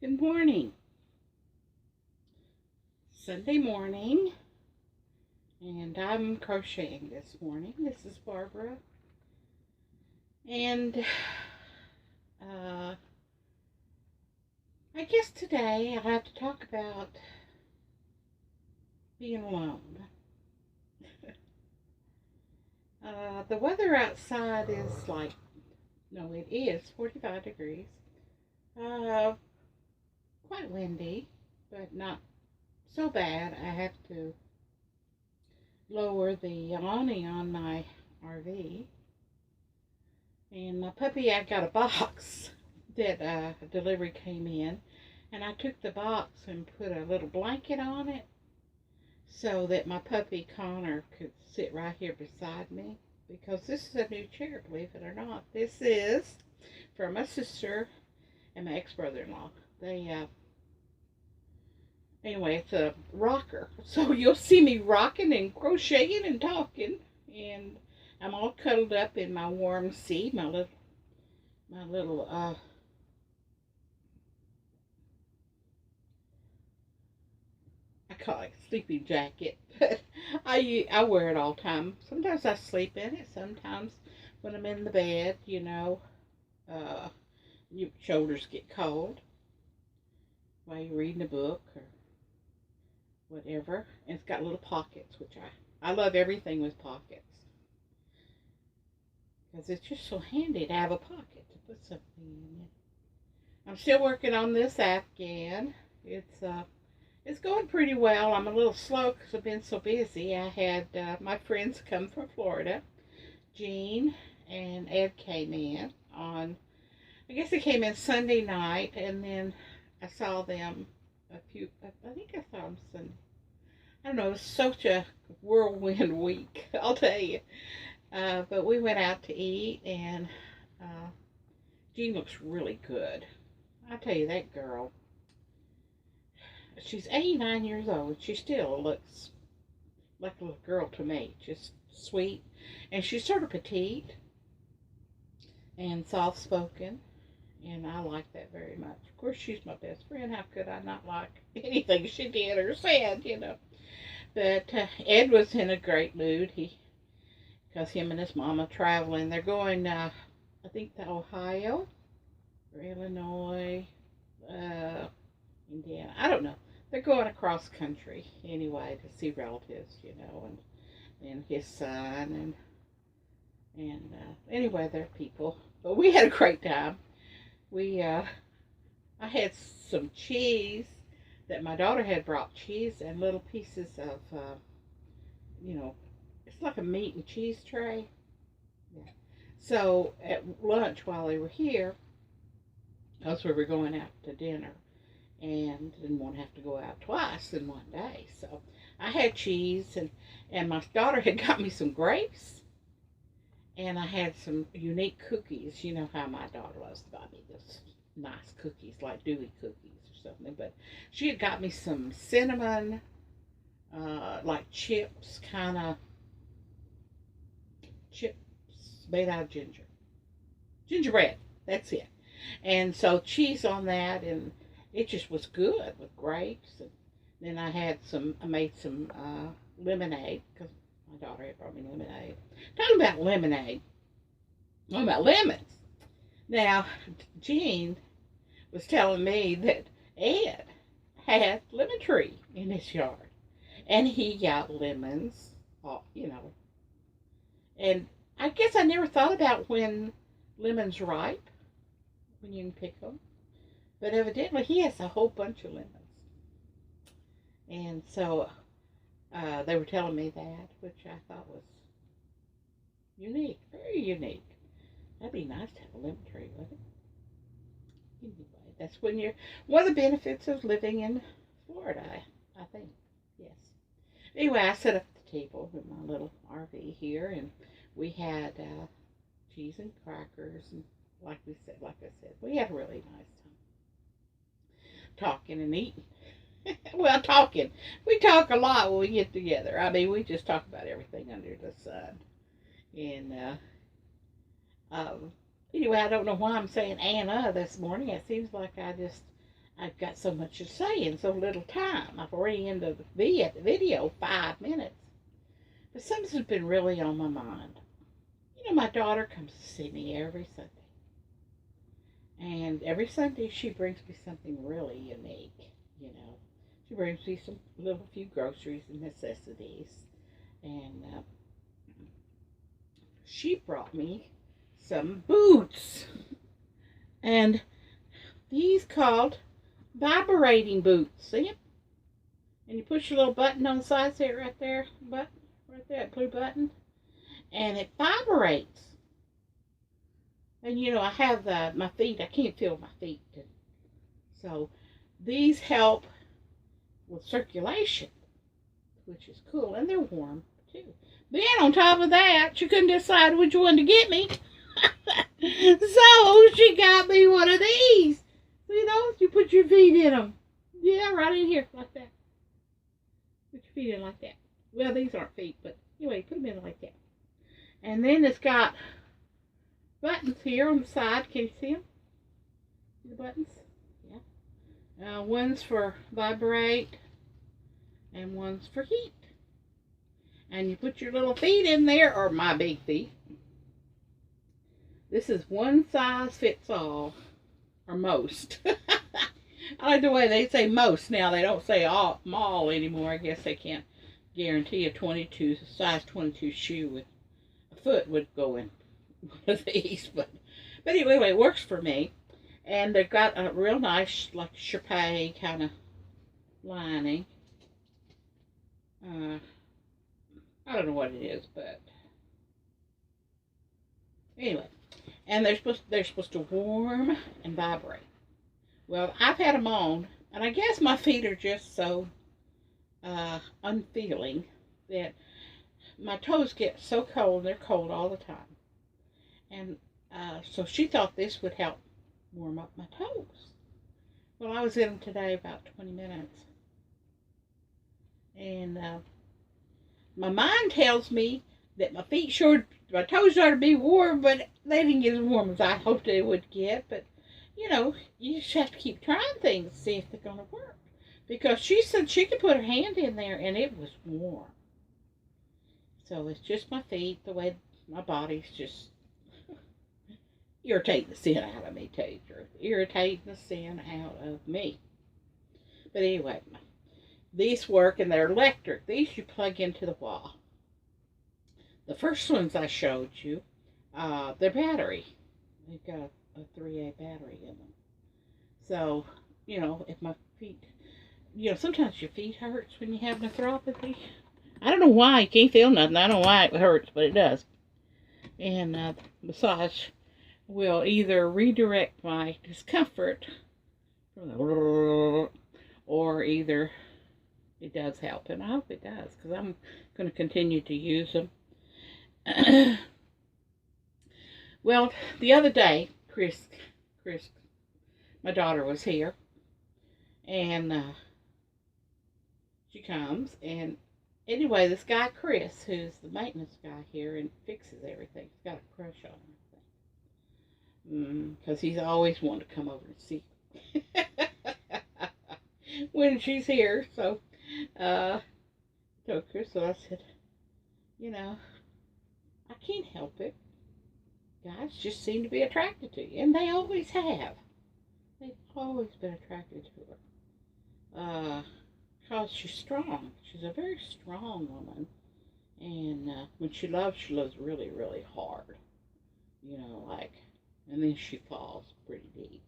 Good morning. Sunday morning, and I'm crocheting this morning. This is Barbara, and I guess today I'll have to talk about being alone. The weather outside is it is 45 degrees. Uh, Quite windy, but not so bad. I have to lower the awning on my RV. And my puppy, I got a box that a delivery came in, and I took the box and put a little blanket on it so that my puppy Connor could sit right here beside me, because this is a new chair, believe it or not. This is from my sister and my ex-brother-in-law. Anyway, it's a rocker, so you'll see me rocking and crocheting and talking, and I'm all cuddled up in my warm seat, my little I call it sleeping jacket, but I wear it all the time. Sometimes I sleep in it. Sometimes when I'm in the bed, your shoulders get cold while you're reading a book or whatever. And it's got little pockets, which I love everything with pockets, because it's just so handy to have a pocket to put something in it. I'm still working on this Afghan. It's going pretty well. I'm a little slow because I've been so busy. I had my friends come from Florida. Jean and Ed came in I guess they came in Sunday night, and then I saw them I think I saw them Sunday. I don't know, it was such a whirlwind week, I'll tell you. But we went out to eat, and Jean looks really good. I tell you, that girl, she's 89 years old. She still looks like a little girl to me, just sweet. And she's sort of petite and soft-spoken, and I like that very much. Of course, she's my best friend. How could I not like anything she did or said? But Ed was in a great mood. Because him and his mama traveling. They're going, I think, to Ohio or Illinois, Indiana. I don't know. They're going across country anyway to see relatives, and his son, and anyway, they're people. But we had a great time. I had some cheese that my daughter had brought, cheese and little pieces of, it's like a meat and cheese tray. Yeah. So at lunch while they were here, because we were going out to dinner and didn't want to have to go out twice in one day. So I had cheese, and my daughter had got me some grapes, and I had some unique cookies. You know how my daughter loves to buy me this nice cookies, like dewy cookies or something. But she had got me some cinnamon, like chips, kind of chips made out of gingerbread. That's it. And so cheese on that, and it just was good with grapes. And then I made some lemonade, because my daughter had brought me lemonade. Talking about lemonade, talking about lemons. Now, Jean was telling me that Ed had a lemon tree in his yard, and he got lemons, and I guess I never thought about when lemons ripe, when you can pick them. But evidently he has a whole bunch of lemons. And so they were telling me that, which I thought was unique, very unique. That'd be nice to have a lemon tree, wouldn't it? Anyway, that's one of the benefits of living in Florida, I think. Yes. Anyway, I set up the table with my little RV here, and we had cheese and crackers, and like I said, we had a really nice time talking and eating. Well, talking. We talk a lot when we get together. I mean, we just talk about everything under the sun. And um, anyway, I don't know why I'm saying Anna this morning. It seems like I've got so much to say in so little time. I've already ended the video 5 minutes. But something's been really on my mind. You know, my daughter comes to see me every Sunday. And every Sunday she brings me something really unique, you know. She brings me some little few groceries and necessities. And she brought me some boots. And these called vibrating boots. See them? And you push your little button on the side, see it right there? Button, right there, that blue button. And it vibrates. And you know, I have my feet, I can't feel my feet. So these help with circulation, which is cool. And they're warm too. Then on top of that, she couldn't decide which one to get me. So she got me one of these. You know, you put your feet in them. Yeah, right in here, like that. Put your feet in like that. Well, these aren't feet, but anyway, put them in like that. And then it's got buttons here on the side. Can you see them? See the buttons? Yeah. One's for vibrate, and one's for heat. And you put your little feet in there, or my big feet. This is one size fits all, or most. I like the way they say most now. They don't say all anymore. I guess they can't guarantee a size 22 shoe with a foot would go in one of these. But anyway, it works for me. And they've got a real nice, like, Sherpa kind of lining. I don't know what it is, but anyway. And they're supposed to warm and vibrate. Well, I've had them on, and I guess my feet are just so unfeeling that my toes get so cold. They're cold all the time. And so she thought this would help warm up my toes. Well, I was in them today about 20 minutes. And my mind tells me that my toes ought to be warm, but they didn't get as warm as I hoped they would get. But, you know, you just have to keep trying things to see if they're going to work. Because she said she could put her hand in there and it was warm. So it's just my feet, the way my body's just irritating the sin out of me, tell you the truth. Irritating the sin out of me. But anyway, these work and they're electric. These you plug into the wall. The first ones I showed you, they're battery. They've got a 3A battery in them. So, you know, if my feet, you know, sometimes your feet hurts when you have nephropathy. I don't know why. You can't feel nothing. I don't know why it hurts, but it does. And massage will either redirect my discomfort from the or either it does help. And I hope it does, because I'm going to continue to use them. Well, the other day, Chris, my daughter was here, and she comes, and anyway, this guy Chris, who's the maintenance guy here and fixes everything, he's got a crush on her, because he's always wanted to come over and see when she's here. So, took her, so I said, you know, I can't help it. Guys just seem to be attracted to you. And they always have. They've always been attracted to her. Because she's strong. She's a very strong woman. And when she loves really, really hard. You know, like, and then she falls pretty deep.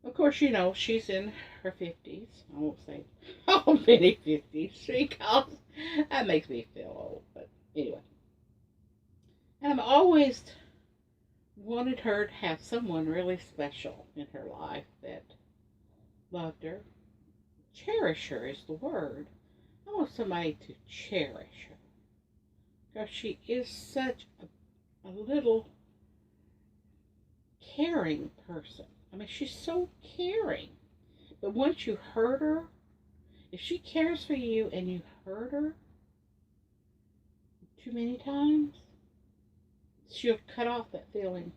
Of course, you know, she's in her 50s. I won't say, oh, many 50s. Because that makes me feel old. But anyway. And I've always wanted her to have someone really special in her life that loved her. Cherish her is the word. I want somebody to cherish her. Because she is such a little caring person. I mean, she's so caring. But once you hurt her, if she cares for you and you hurt her too many times, she'll cut off that feeling.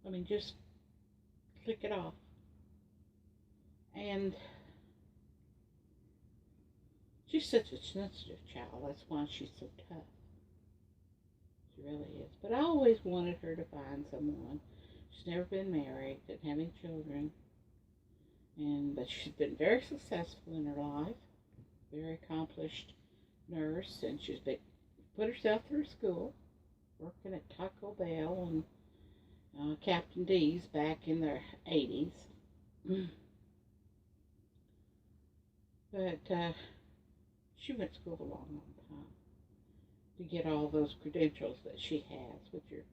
I mean, just click it off. And she's such a sensitive child. That's why she's so tough. She really is. But I always wanted her to find someone. She's never been married, didn't have any children, but she's been very successful in her life. Very accomplished nurse, and she's put herself through school, working at Taco Bell and Captain D's back in their 80s. But she went to school a long, long time to get all those credentials that she has, which are,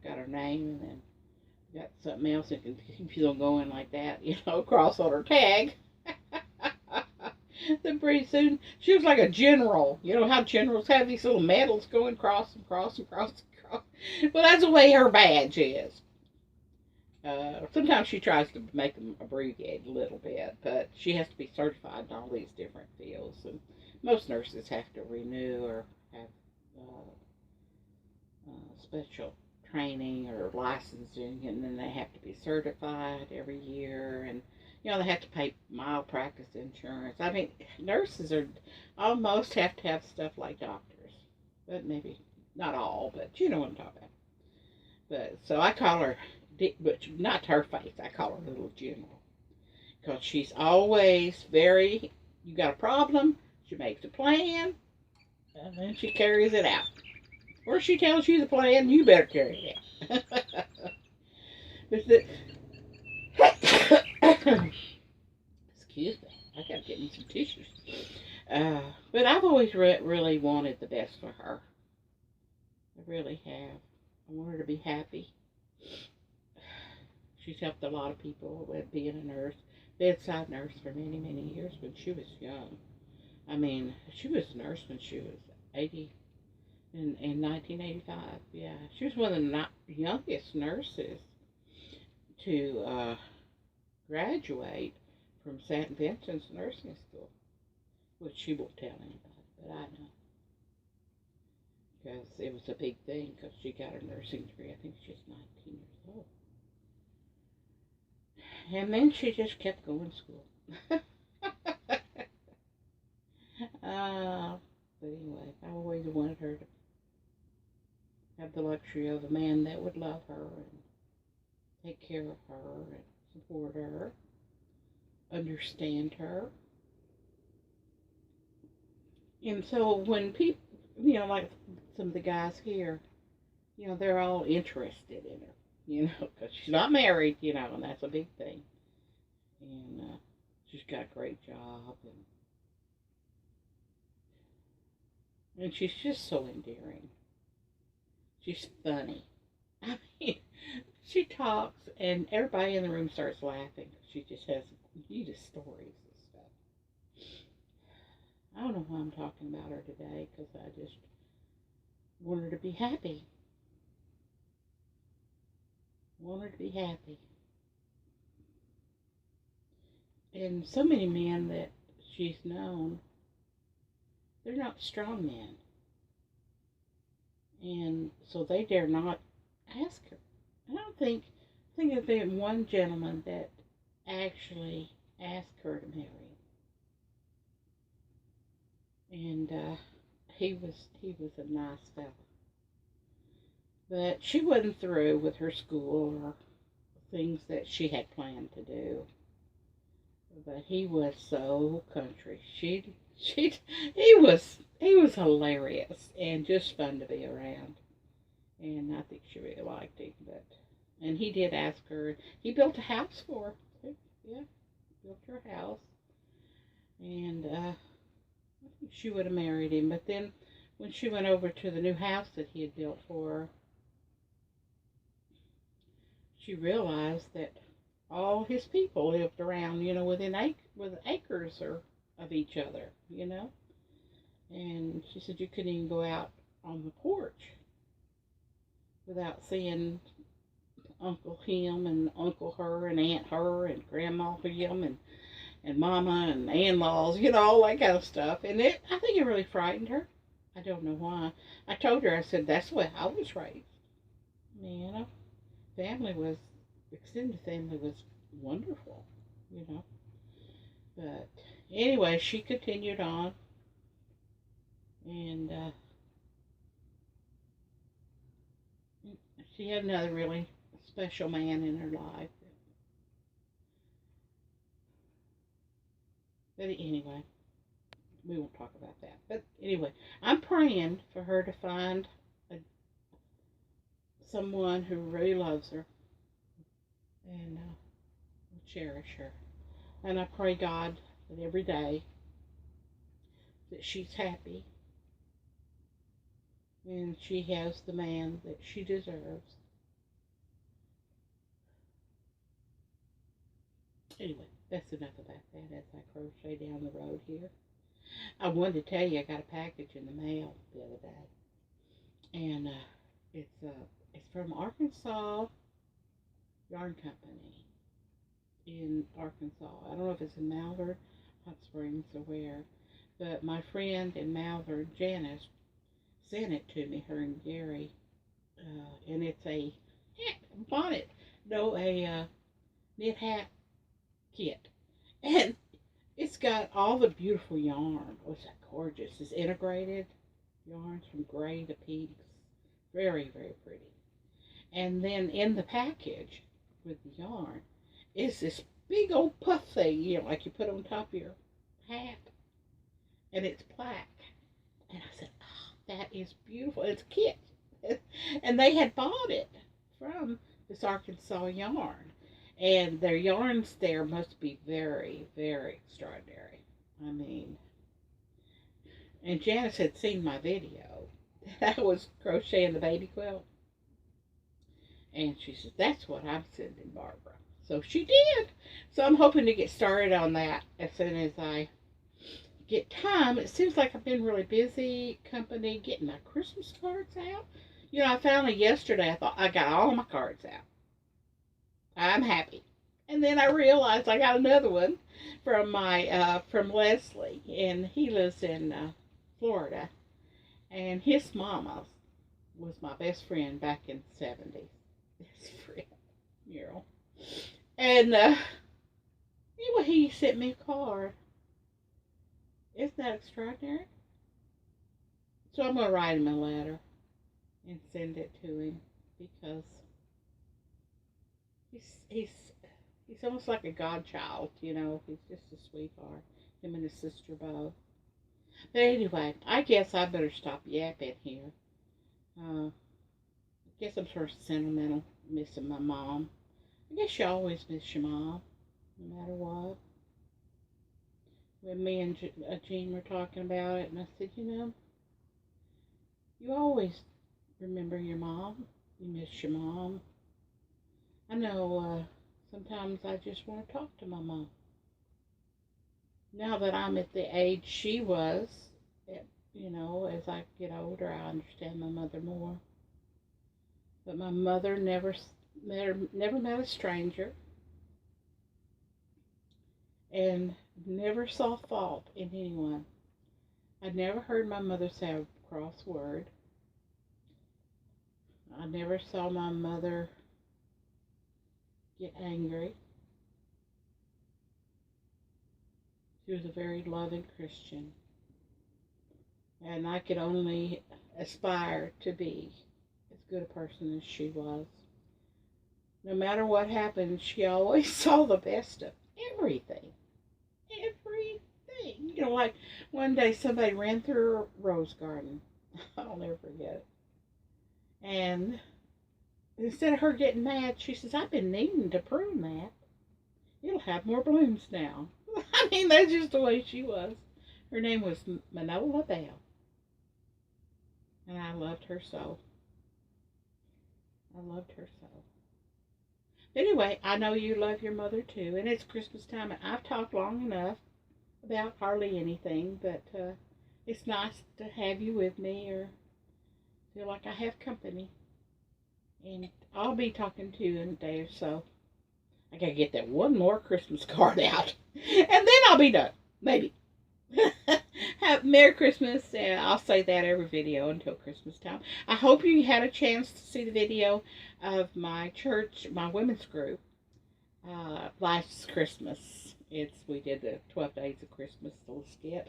got her name and then got something else that can keep you going like that, cross on her tag. Then pretty soon, she was like a general. You know how generals have these little medals going across and across and across and across? Well, that's the way her badge is. Sometimes she tries to make them abbreviated a little bit, but she has to be certified in all these different fields. And most nurses have to renew or have special training or licensing, and then they have to be certified every year. And they have to pay malpractice insurance. I mean, nurses are almost have to have stuff like doctors, but maybe not all. But you know what I'm talking about. But so I call her, but not to her face. I call her Little General because she's always very. You got a problem, she makes a plan, and then she carries it out. Or she tells you the plan, you better carry it out. Excuse me, I gotta get me some tissues. But I've always really wanted the best for her. I really have. I want her to be happy. She's helped a lot of people with being a nurse, bedside nurse for many, many years when she was young. I mean, she was a nurse when she was 80 in 1985. Yeah, she was one of the youngest nurses to graduate from St. Vincent's Nursing School, which she won't tell anybody, but I know. Because it was a big thing, because she got her nursing degree. I think she's 19 years old. And then she just kept going to school. But anyway, I always wanted her to have the luxury of a man that would love her and take care of her and support her, understand her. And so when people, like some of the guys here, they're all interested in her, because she's not married, and that's a big thing. And she's got a great job, and she's just so endearing. She's funny. I mean, she talks, and everybody in the room starts laughing. She just has neatest stories and stuff. I don't know why I'm talking about her today, because I just want her to be happy. Want her to be happy. And so many men that she's known, they're not strong men. And so they dare not ask her. I don't think there's been one gentleman that actually asked her to marry him. And he was a nice fellow. But she wasn't through with her school or things that she had planned to do. But he was so country. He was hilarious and just fun to be around. And I think she really liked him. And he did ask her. He built a house for her too. Yeah, built her house. And I think she would have married him. But then when she went over to the new house that he had built for her, she realized that all his people lived around, within acres of each other, And she said you couldn't even go out on the porch without seeing Uncle him and Uncle her and Aunt her and Grandma him and Mama and in-laws, all that kind of stuff. And I think it really frightened her. I don't know why. I told her, I said, that's the way I was raised. Extended family was wonderful, But anyway, she continued on, and she had another really special man in her life. But anyway, we won't talk about that. But anyway, I'm praying for her to find a, someone who really loves her and will cherish her. And I pray God that every day that she's happy and she has the man that she deserves. Anyway, that's enough about that as I crochet down the road here. I wanted to tell you I got a package in the mail the other day, and it's from Arkansas Yarn Company in Arkansas. I don't know if it's in Malvern, Hot Springs, or where, but my friend in Malvern, Janice, sent it to me, her and Gary, and it's a hat bonnet, no, a knit hat kit, and it's got all the beautiful yarn. Oh, it's gorgeous. It's integrated yarns from gray to pinks. Very, very pretty. And then in the package with the yarn is this big old puff thing, like you put on top of your hat. And it's black. And I said, oh, that is beautiful. It's a kit. And they had bought it from this Arkansas yarn. And their yarns there must be very, very extraordinary. I mean, and Janice had seen my video that I was crocheting the baby quilt. And she said, that's what I'm sending Barbara. So she did. So I'm hoping to get started on that as soon as I get time. It seems like I've been really busy, company, getting my Christmas cards out. I finally yesterday, I thought I got all of my cards out. I'm happy. And then I realized I got another one from from Leslie, and he lives in Florida. And his mama was my best friend back in the 70s. Best friend, Mural. And anyway, he sent me a card. Isn't that extraordinary? So I'm going to write him a letter and send it to him because he's almost like a godchild, He's just a sweetheart. Him and his sister both. But anyway, I guess I better stop yapping here. I guess I'm sort of sentimental, missing my mom. I guess you always miss your mom, no matter what. When me and Jean were talking about it, and I said, you always remember your mom. You miss your mom. I know sometimes I just want to talk to my mom. Now that I'm at the age she was, as I get older, I understand my mother more. But my mother never met a stranger and never saw fault in anyone. I never heard my mother say a cross word. I never saw my mother get angry. She was a very loving Christian. And I could only aspire to be as good a person as she was. No matter what happened, she always saw the best of everything. Everything. Like one day somebody ran through her rose garden. I'll never forget it. And instead of her getting mad, she says, I've been needing to prune that. It'll have more blooms now. I mean, that's just the way she was. Her name was Manola Bell. And I loved her so. I loved her so. Anyway, I know you love your mother too. And it's Christmas time. And I've talked long enough about hardly anything. But it's nice to have you with me or feel like I have company. And I'll be talking to you in a day or so. I gotta get that one more Christmas card out. And then I'll be done. Maybe. Have Merry Christmas. And I'll say that every video until Christmas time. I hope you had a chance to see the video of my church, my women's group, last Christmas. We did the 12 Days of Christmas little skit.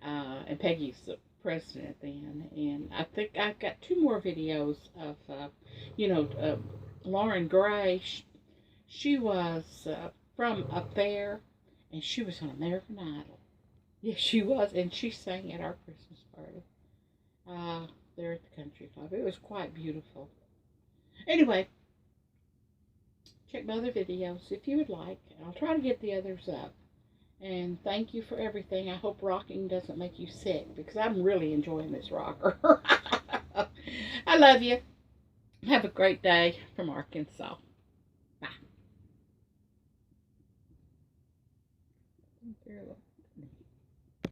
And Peggy's the president then. And I think I've got 2 more videos of, Lauren Gray. She was from up there, and she was on American Idol. Yes, she was, and she sang at our Christmas party there at the country club. It was quite beautiful. Anyway, check my other videos if you would like. I'll try to get the others up. And thank you for everything. I hope rocking doesn't make you sick, because I'm really enjoying this rocker. I love you. Have a great day from Arkansas.